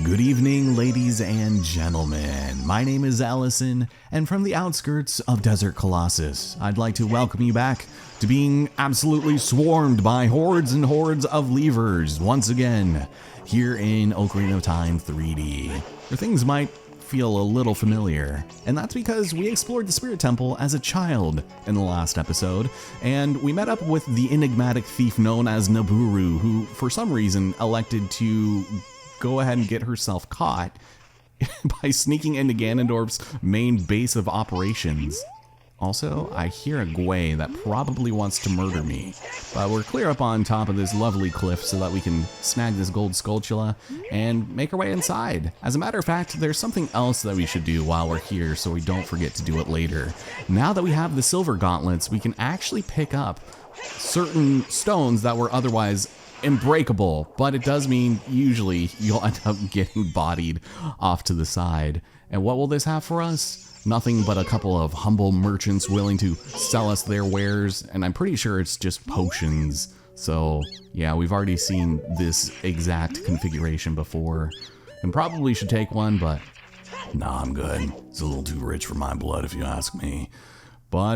Good evening, ladies and gentlemen. My name is Allison, and from the outskirts of Desert Colossus, I'd like to welcome you back to being absolutely swarmed by hordes and hordes of levers once again here in Ocarina of Time 3D, where things might feel a little familiar, and that's because we explored the Spirit Temple as a child in the last episode, and we met up with the enigmatic thief known as Naburu, who for some reason elected to go ahead and get herself caught by sneaking into Ganondorf's main base of operations. Also, I hear a Gwei that probably wants to murder me, but we're clear up on top of this lovely cliff so that we can snag this gold Skulltula and make our way inside. As a matter of fact, there's something else that we should do while we're here so we don't forget to do it later. Now that we have the silver gauntlets, we can actually pick up certain stones that were otherwise unbreakable, but it does mean usually you'll end up getting bodied off to the side. And what will this have for us? Nothing but a couple of humble merchants willing to sell us their wares, and I'm pretty sure it's just potions. So yeah, we've already seen this exact configuration before, and probably should take one, but nah, I'm good. It's a little too rich for my blood if you ask me. But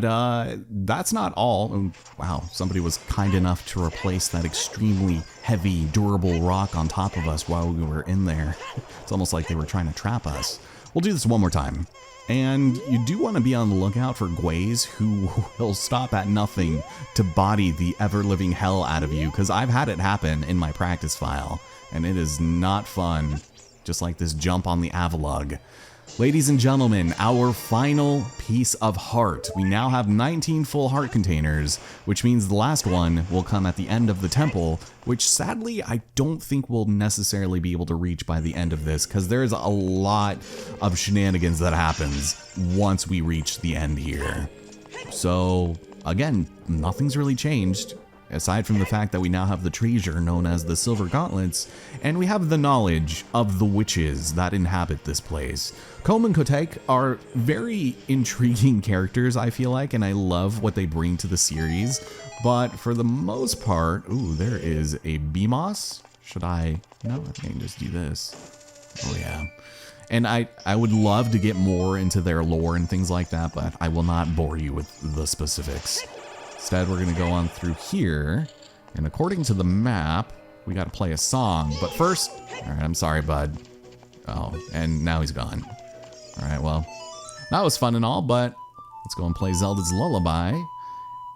that's not all. Wow, somebody was kind enough to replace that extremely heavy, durable rock on top of us while we were in there. It's almost like they were trying to trap us. We'll do this one more time. And you do want to be on the lookout for Gweis who will stop at nothing to body the ever-living hell out of you, because I've had it happen in my practice file, and it is not fun, just like this jump on the Avalug. Ladies and gentlemen, our final piece of heart. We now have 19 full heart containers, which means the last one will come at the end of the temple, which sadly I don't think we'll necessarily be able to reach by the end of this, because there's a lot of shenanigans that happens once we reach the end here. So again, nothing's really changed, aside from the fact that we now have the treasure known as the Silver Gauntlets, and we have the knowledge of the witches that inhabit this place. Kom and Kotek are very intriguing characters, I feel like, and I love what they bring to the series, but for the most part, ooh, there is a BMOS. Should I? No, I think I can just do this. Oh yeah. And I would love to get more into their lore and things like that, but I will not bore you with the specifics. Instead, we're gonna go on through here, and according to the map, we gotta play a song. But first, all right, I'm sorry, bud. Oh, and now he's gone. All right, well, that was fun and all, but let's go and play Zelda's Lullaby.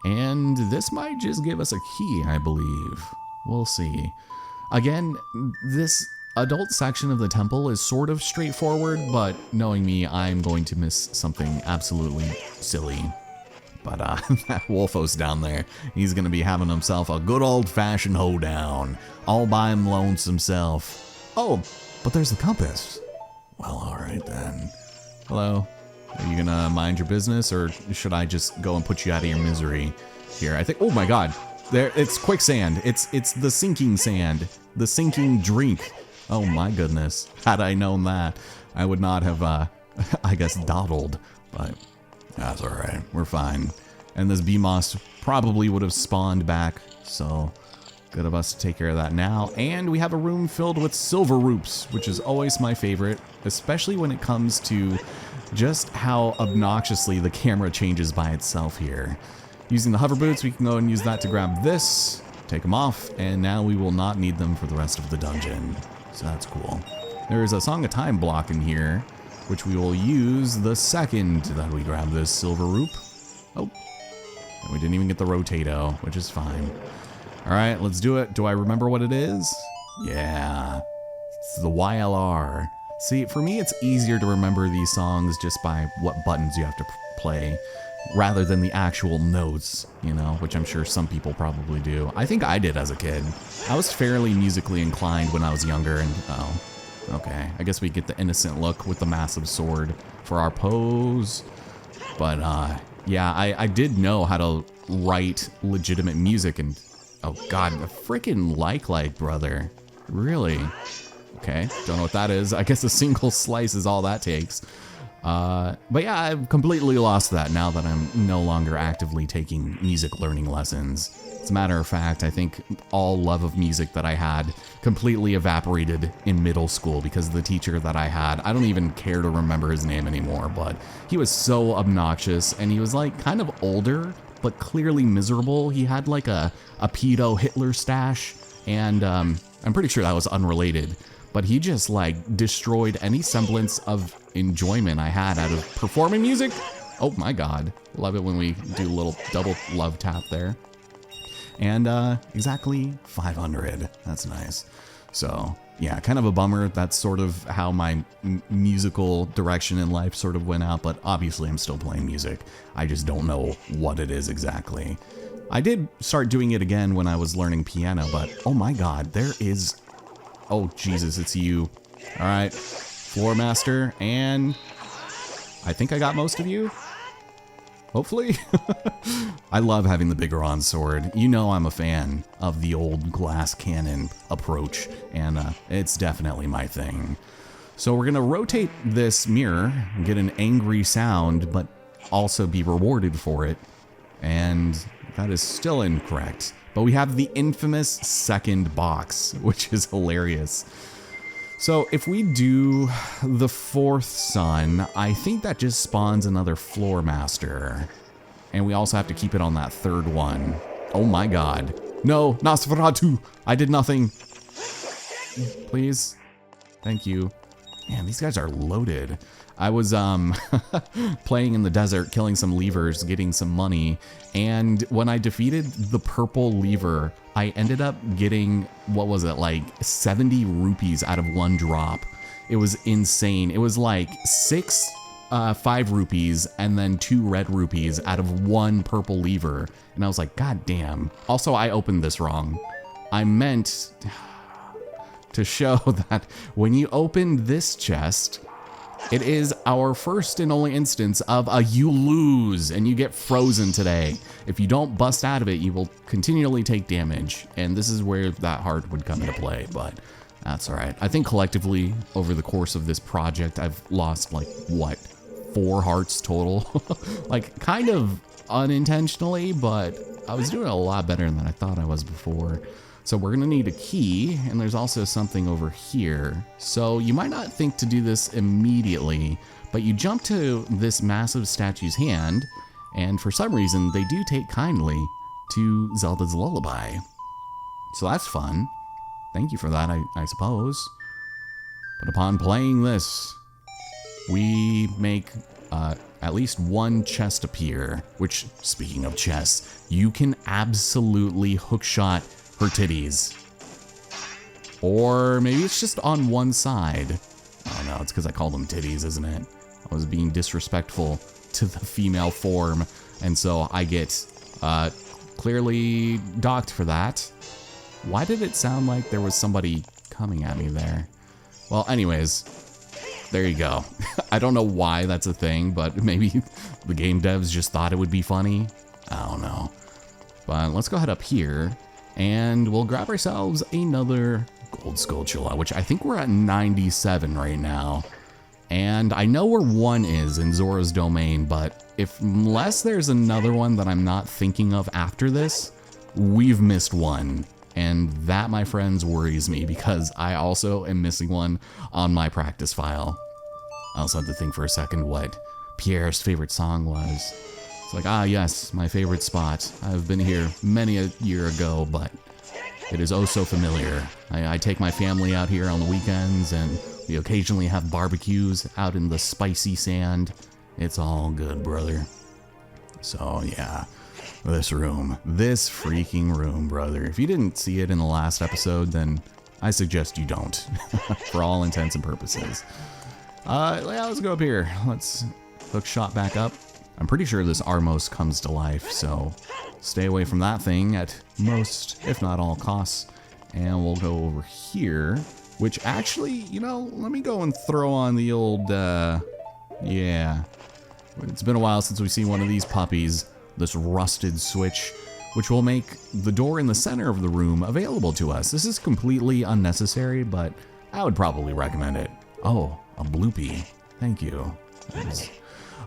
And this might just give us a key, I believe. We'll see. Again, this adult section of the temple is sort of straightforward, but knowing me, I'm going to miss something absolutely silly. But that Wolfo's down there, he's gonna be having himself a good old-fashioned hoedown, all by him lonesome self. Oh, but there's the compass. Well, all right then. Hello. Are you gonna mind your business, or should I just go and put you out of your misery here? I think. Oh my God, there! It's quicksand. It's the sinking sand, the sinking drink. Oh my goodness! Had I known that, I would not have, I guess, dawdled. But that's all right. We're fine. And this BMOS probably would have spawned back, so good of us to take care of that now. And we have a room filled with silver roops, which is always my favorite, especially when it comes to just how obnoxiously the camera changes by itself here. Using the hover boots, we can go and use that to grab this, take them off, and now we will not need them for the rest of the dungeon. So that's cool. There's a Song of Time block in here, which we will use the second that we grab this silver roop. Oh, and we didn't even get the rotato, which is fine. All right, let's do it. Do I remember what it is? Yeah, it's the YLR. See, for me, it's easier to remember these songs just by what buttons you have to play, rather than the actual notes, you know, which I'm sure some people probably do. I think I did as a kid. I was fairly musically inclined when I was younger, and oh, okay, I guess we get the innocent look with the massive sword for our pose. But yeah, I did know how to write legitimate music, and oh God, a freaking like brother. Really? Okay, don't know what that is. I guess a single slice is all that takes. But yeah, I've completely lost that now that I'm no longer actively taking music learning lessons. As a matter of fact, I think all love of music that I had completely evaporated in middle school because the teacher that I had, I don't even care to remember his name anymore, but he was so obnoxious, and he was like kind of older, but clearly miserable. He had like a pedo Hitler stash, and I'm pretty sure that was unrelated, but he just like destroyed any semblance of enjoyment I had out of performing music. Oh my God. Love it when we do a little double love tap there. And exactly 500. That's nice. So yeah, kind of a bummer. That's sort of how my musical direction in life sort of went out, but obviously I'm still playing music. I just don't know what it is exactly. I did start doing it again when I was learning piano, but oh my God, there is... Oh Jesus, it's you. All right, Floor Master, and I think I got most of you. Hopefully. I love having the Bigoron sword. You know I'm a fan of the old glass cannon approach, and it's definitely my thing. So we're gonna rotate this mirror, get an angry sound, but also be rewarded for it. And that is still incorrect. But we have the infamous second box, which is hilarious. So if we do the fourth sun, I think that just spawns another Floor Master. And we also have to keep it on that third one. Oh my God. No, Nosferatu, I did nothing. Please. Thank you. Man, these guys are loaded. I was playing in the desert, killing some levers, getting some money, and when I defeated the purple lever, I ended up getting, what was it, like 70 rupees out of one drop. It was insane. It was like 5 rupees and then 2 red rupees out of one purple lever, and I was like, God damn. Also, I opened this wrong. I meant to show that when you open this chest, it is our first and only instance of a you lose and you get frozen today. If you don't bust out of it, you will continually take damage. And this is where that heart would come into play, but that's all right. I think collectively over the course of this project, I've lost like, what, 4 hearts total? Like kind of unintentionally, but I was doing a lot better than I thought I was before. So we're gonna need a key, and there's also something over here. So you might not think to do this immediately, but you jump to this massive statue's hand, and for some reason, they do take kindly to Zelda's lullaby. So that's fun. Thank you for that, I suppose. But upon playing this, we make at least one chest appear, which, speaking of chests, you can absolutely hookshot her titties. Or maybe it's just on one side. Oh no, it's because I called them titties, isn't it? I was being disrespectful to the female form, and so I get clearly docked for that. Why did it sound like there was somebody coming at me there? Well, anyways, there you go. I don't know why that's a thing, but maybe the game devs just thought it would be funny. I don't know. But let's go ahead up here, and we'll grab ourselves another gold Skulltula, which I think we're at 97 right now. And I know where one is in Zora's Domain, but unless there's another one that I'm not thinking of after this, we've missed one. And that, my friends, worries me because I also am missing one on my practice file. I also had to think for a second what Pierre's favorite song was. It's like, ah yes, my favorite spot. I've been here many a year ago, but it is oh so familiar. I take my family out here on the weekends, and we occasionally have barbecues out in the spicy sand. It's all good, brother. So yeah, this freaking room, brother. If you didn't see it in the last episode, then I suggest you don't, for all intents and purposes. Yeah, let's go up here. Let's hook shot back up. I'm pretty sure this Armos comes to life, so stay away from that thing at most, if not all costs. And we'll go over here, which actually, you know, let me go and throw on the old, yeah. It's been a while since we've seen one of these puppies, this rusted switch, which will make the door in the center of the room available to us. This is completely unnecessary, but I would probably recommend it. Oh, a bloopy. Thank you. It's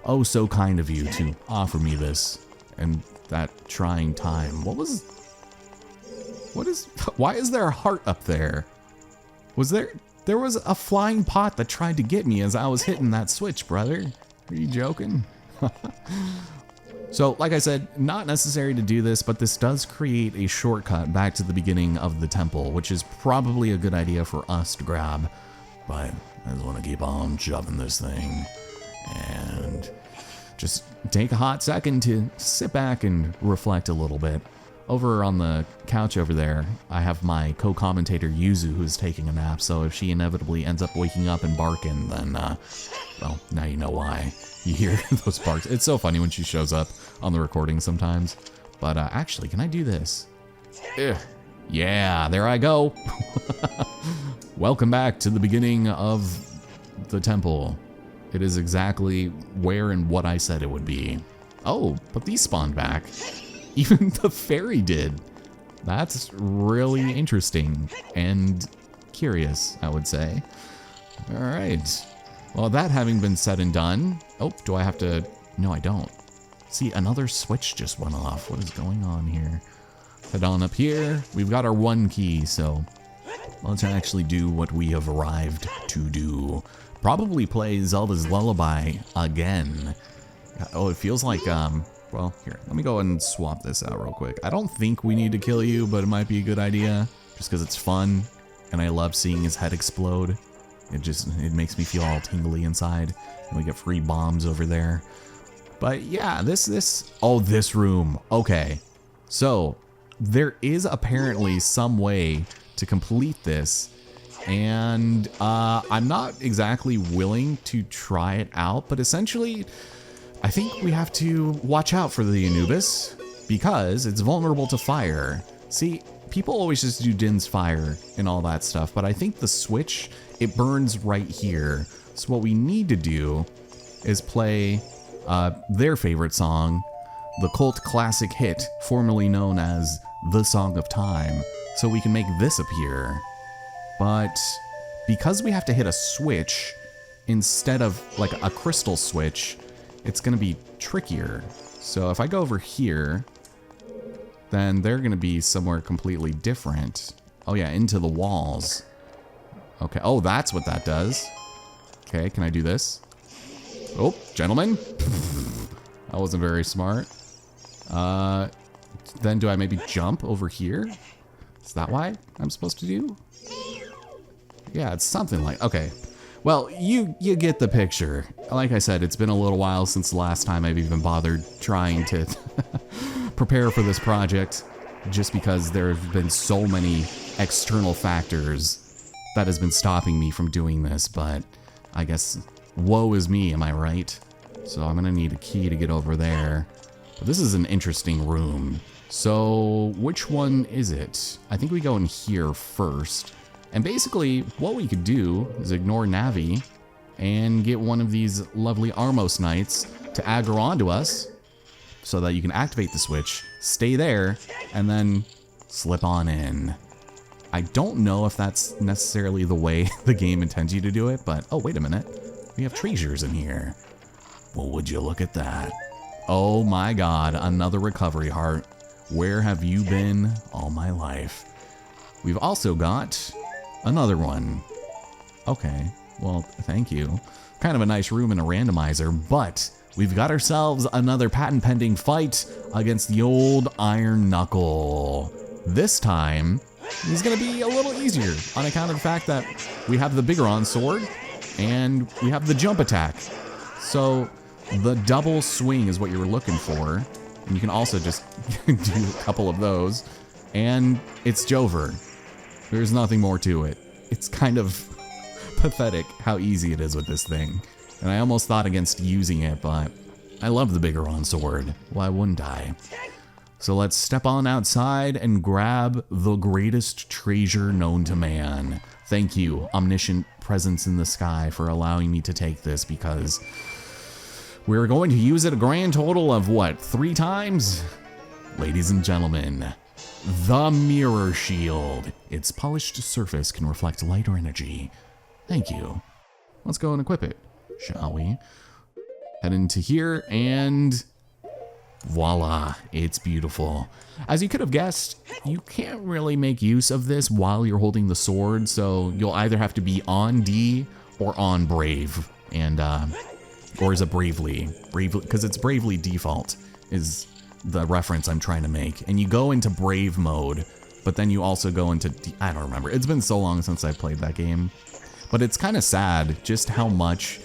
oh so kind of you to offer me this and that trying time. Why is there a heart up there? There was a flying pot that tried to get me as I was hitting that switch, brother. Are you joking? So, like I said, not necessary to do this, but this does create a shortcut back to the beginning of the temple, which is probably a good idea for us to grab. But I just want to keep on shoving this thing and just take a hot second to sit back and reflect a little bit. Over on the couch over there, I have my co-commentator Yuzu who's taking a nap, so if she inevitably ends up waking up and barking, then, well, now you know why. You hear those barks. It's so funny when she shows up on the recording sometimes. But actually, can I do this? Ugh. Yeah, there I go. Welcome back to the beginning of the temple. It is exactly where and what I said it would be. Oh, but these spawned back. Even the fairy did. That's really interesting and curious, I would say. All right. Well, that having been said and done, oh, do I have to? No, I don't. See, another switch just went off. What is going on here? Head on up here. We've got our one key, so let's actually do what we have arrived to do. Probably play Zelda's Lullaby again. Oh, it feels like, well, here, let me go and swap this out real quick. I don't think we need to kill you, but it might be a good idea just because it's fun and I love seeing his head explode. It makes me feel all tingly inside, and we get free bombs over there. But yeah, this room. Okay, so there is apparently some way to complete this, and I'm not exactly willing to try it out, but essentially, I think we have to watch out for the Anubis because it's vulnerable to fire. See, people always just do Din's fire and all that stuff, but I think the switch, it burns right here. So what we need to do is play their favorite song, the cult classic hit formerly known as The Song of Time, so we can make this appear. But because we have to hit a switch instead of like a crystal switch, it's gonna be trickier. So if I go over here, then they're gonna be somewhere completely different. Oh yeah, into the walls. Okay, oh, that's what that does. Okay, can I do this? Oh, gentlemen. That wasn't very smart. Then do I maybe jump over here? Is that why I'm supposed to do? Yeah, it's something like, okay. Well, you get the picture. Like I said, it's been a little while since the last time I've even bothered trying to prepare for this project, just because there have been so many external factors that has been stopping me from doing this, but I guess woe is me, am I right? So I'm gonna need a key to get over there. But this is an interesting room. So which one is it? I think we go in here first. And basically, what we could do is ignore Navi and get one of these lovely Armos Knights to aggro onto us so that you can activate the switch, stay there, and then slip on in. I don't know if that's necessarily the way the game intends you to do it, but oh, wait a minute. We have treasures in here. Well, would you look at that? Oh my god, another recovery heart. Where have you been all my life? We've also got another one. Okay, well, thank you. Kind of a nice room and a randomizer, but we've got ourselves another patent-pending fight against the old Iron Knuckle. This time, he's gonna be a little easier on account of the fact that we have the Bigoron sword and we have the jump attack. So the double swing is what you were looking for. And you can also just do a couple of those. And it's Jover. There's nothing more to it. It's kind of pathetic how easy it is with this thing. And I almost thought against using it, but I love the Bigoron sword. Why wouldn't I? So let's step on outside and grab the greatest treasure known to man. Thank you, omniscient presence in the sky, for allowing me to take this, because we're going to use it a grand total of, what, 3 times? Ladies and gentlemen, the Mirror Shield. Its polished surface can reflect light or energy. Thank you. Let's go and equip it, shall we? head into here, and voila, it's beautiful. As you could have guessed, you can't really make use of this while you're holding the sword, so you'll either have to be on D or on Brave, and or is it Bravely? Bravely, because it's Bravely default is the reference I'm trying to make. And you go into Brave mode, but then you also go into I don't remember. It's been so long since I played that game, but it's kind of sad just how much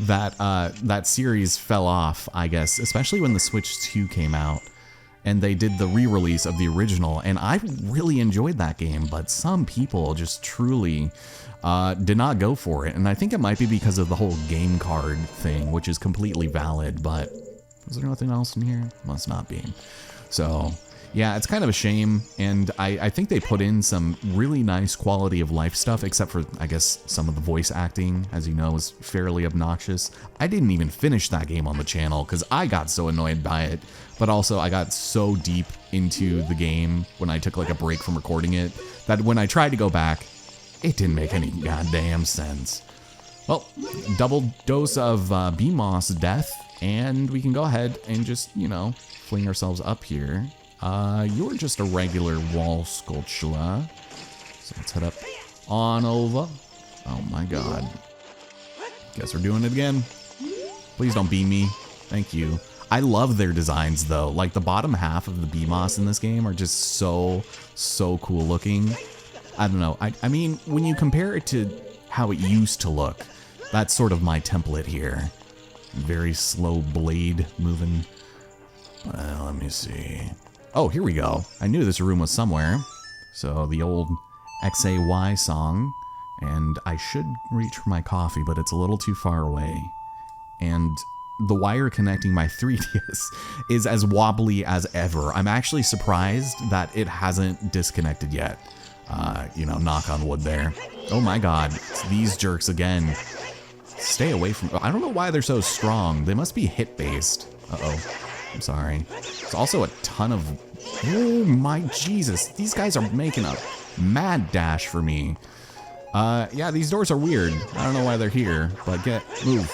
that series fell off, I guess, especially when the Switch 2 came out and they did the re-release of the original, and I really enjoyed that game, but some people just truly did not go for it, and I think it might be because of the whole game card thing, which is completely valid, but is there nothing else in here? Must not be. So yeah, it's kind of a shame, and I think they put in some really nice quality of life stuff, except for, I guess, some of the voice acting, as you know, is fairly obnoxious. I didn't even finish that game on the channel because I got so annoyed by it, but also I got so deep into the game when I took like a break from recording it that when I tried to go back, it didn't make any goddamn sense. Well, double dose of BMOS death, and we can go ahead and just, you know, fling ourselves up here. You're just a regular wall sculpture. So let's head up on over. Oh my god. Guess we're doing it again. Please don't beam me. Thank you. I love their designs though. Like the bottom half of the BMOS in this game are just so cool looking. I don't know. I mean, when you compare it to how it used to look, that's sort of my template here. Very slow blade moving. Let me see. Oh, here we go. I knew this room was somewhere. So the old XAY song. And I should reach for my coffee, but it's a little too far away. And the wire connecting my 3DS is as wobbly as ever. I'm actually surprised that it hasn't disconnected yet. You know, knock on wood there. Oh my god, it's these jerks again. Stay away from... I don't know why they're so strong. They must be hit-based. Uh-oh. I'm sorry. There's also a ton of... Oh my Jesus. These guys are making a mad dash for me. Yeah, these doors are weird. I don't know why they're here, but move.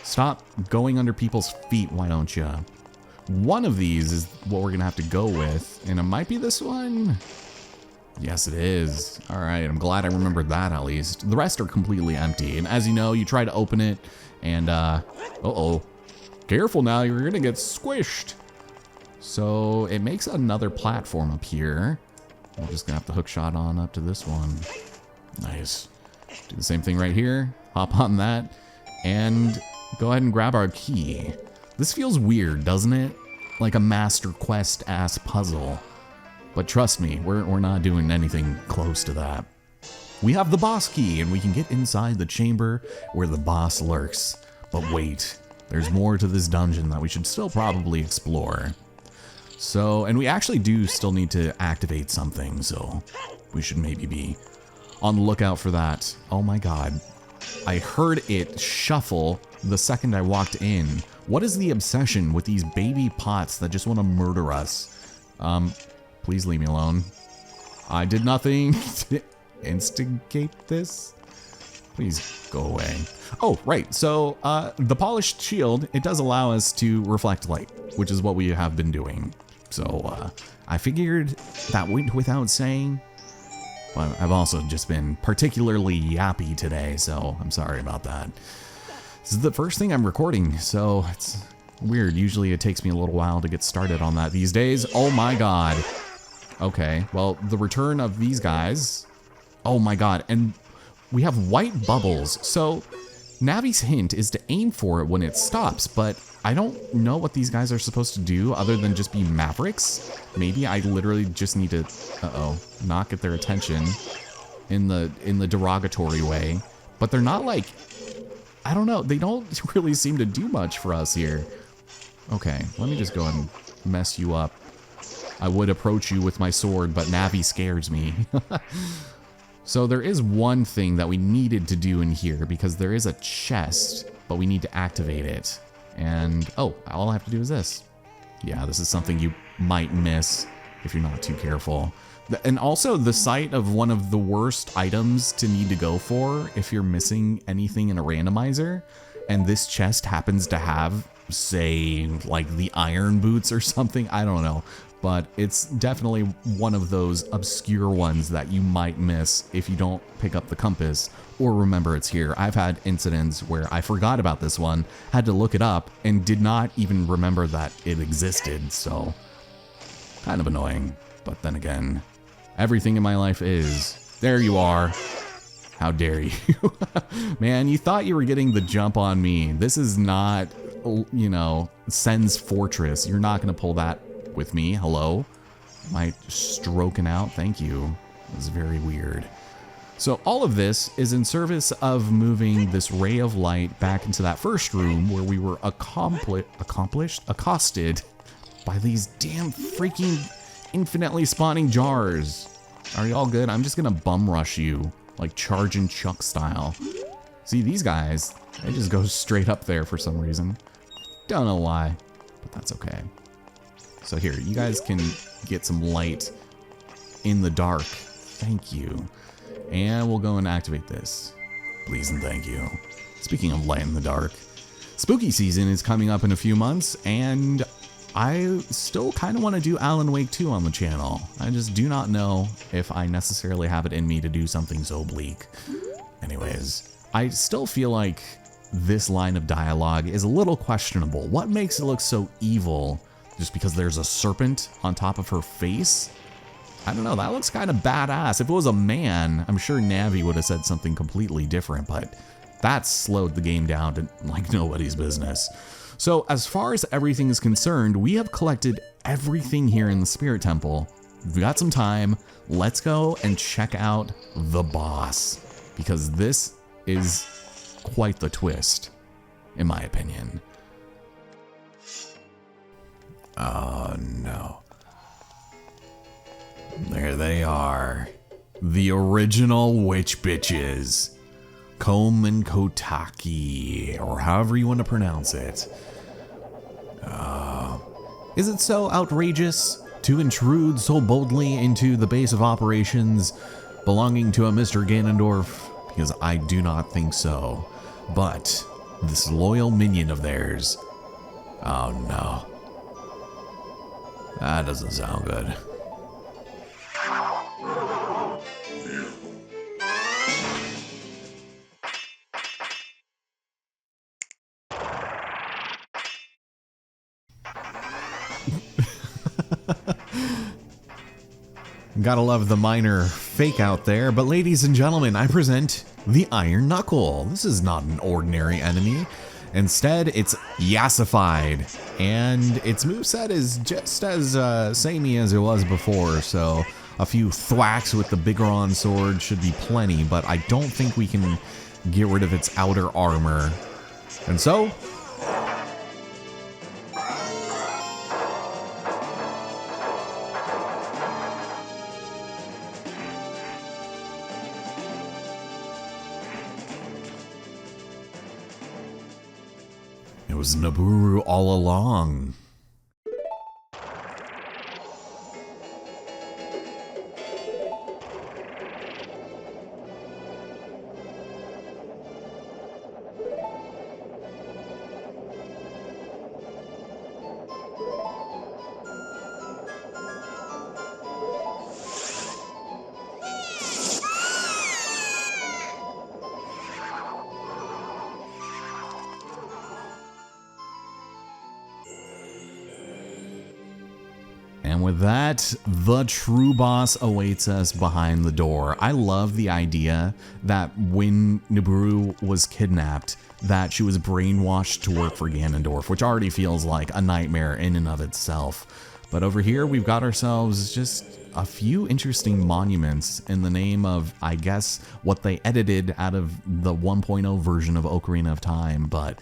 Stop going under people's feet, why don't you? One of these is what we're gonna have to go with, and it might be this one. Yes, it is. All right, I'm glad I remembered that at least. The rest are completely empty, and as you know, you try to open it, and uh-oh. Careful now, you're gonna get squished. So it makes another platform up here. We're just gonna have to hook shot on up to this one. Nice. Do the same thing right here. Hop on that, and go ahead and grab our key. This feels weird, doesn't it? Like a Master Quest-ass puzzle. But trust me, we're not doing anything close to that. We have the boss key, and we can get inside the chamber where the boss lurks. But wait, there's more to this dungeon that we should still probably explore. So, and we actually do still need to activate something, so we should maybe be on the lookout for that. Oh my god. I heard it shuffle the second I walked in. What is the obsession with these baby pots that just want to murder us? Please leave me alone. I did nothing to instigate this. Please go away. Oh, right. So the polished shield, it does allow us to reflect light, which is what we have been doing. So I figured that went without saying. But I've also just been particularly yappy today, so I'm sorry about that. This is the first thing I'm recording, so it's weird. Usually it takes me a little while to get started on that these days. Oh my god. Okay, well, the return of these guys. Oh my god, and we have white bubbles. So Navi's hint is to aim for it when it stops, but I don't know what these guys are supposed to do other than just be mavericks. Maybe I literally just need to, not get their attention in the derogatory way. But they're not like, I don't know, they don't really seem to do much for us here. Okay, let me just go and mess you up. I would approach you with my sword, but Navi scares me. So there is one thing that we needed to do in here because there is a chest, but we need to activate it. And, oh, all I have to do is this. Yeah, this is something you might miss if you're not too careful. And also the sight of one of the worst items to need to go for if you're missing anything in a randomizer and this chest happens to have, say, like the iron boots or something. I don't know. But it's definitely one of those obscure ones that you might miss if you don't pick up the compass or remember it's here. I've had incidents where I forgot about this one, had to look it up, and did not even remember that it existed, so kind of annoying. But then again, everything in my life is. There you are. How dare you? Man, you thought you were getting the jump on me. This is not, you know, Sen's Fortress. You're not going to pull that with me. Hello? Am I stroking out? Thank you. It was very weird. So all of this is in service of moving this ray of light back into that first room where we were accosted by these damn freaking infinitely spawning jars. Are y'all good? I'm just gonna bum rush you, like Charge and Chuck style. See, these guys, they just go straight up there for some reason. Don't know why, but that's okay. So here, you guys can get some light in the dark. Thank you. And we'll go and activate this. Please and thank you. Speaking of light in the dark, spooky season is coming up in a few months, and I still kind of want to do Alan Wake 2 on the channel. I just do not know if I necessarily have it in me to do something so bleak. Anyways, I still feel like this line of dialogue is a little questionable. What makes it look so evil? Just because there's a serpent on top of her face? I don't know, that looks kind of badass. If it was a man, I'm sure Navi would have said something completely different, but that slowed the game down to like nobody's business. So as far as everything is concerned, we have collected everything here in the Spirit Temple. We've got some time. Let's go and check out the boss, because this is quite the twist, in my opinion. Oh no. There they are. The original witch bitches. Kom and Kotaki, or however you want to pronounce it. Is it so outrageous to intrude so boldly into the base of operations belonging to a Mr. Ganondorf? Because I do not think so. But this loyal minion of theirs. Oh no. That doesn't sound good. Gotta love the minor fake out there, but ladies and gentlemen, I present the Iron Knuckle. This is not an ordinary enemy. Instead, it's yassified, and its moveset is just as samey as it was before, so a few thwacks with the Bigoron sword should be plenty, but I don't think we can get rid of its outer armor. And so, it was Nabooru all along. And with that, the true boss awaits us behind the door. I love the idea that when Nabooru was kidnapped, that she was brainwashed to work for Ganondorf, which already feels like a nightmare in and of itself. But over here, we've got ourselves just a few interesting monuments in the name of, I guess, what they edited out of the 1.0 version of Ocarina of Time. But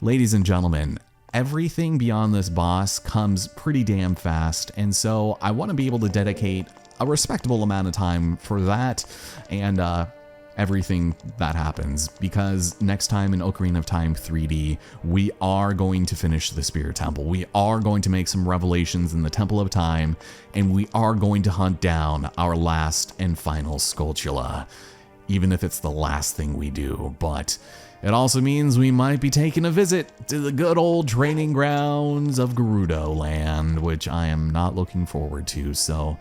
ladies and gentlemen, everything beyond this boss comes pretty damn fast, and so I want to be able to dedicate a respectable amount of time for that and everything that happens, because next time in Ocarina of Time 3D, we are going to finish the Spirit Temple. We are going to make some revelations in the Temple of Time, and we are going to hunt down our last and final Skulltula. even if it's the last thing we do. But it also means we might be taking a visit to the good old training grounds of Gerudo Land, which I am not looking forward to. So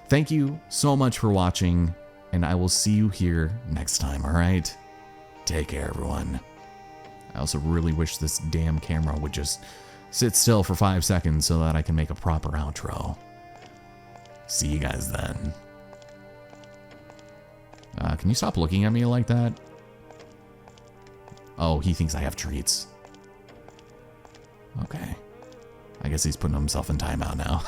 thank you so much for watching, and I will see you here next time, alright? Take care, everyone. I also really wish this damn camera would just sit still for 5 seconds so that I can make a proper outro. See you guys then. Can you stop looking at me like that? Oh, he thinks I have treats. Okay. I guess he's putting himself in timeout now.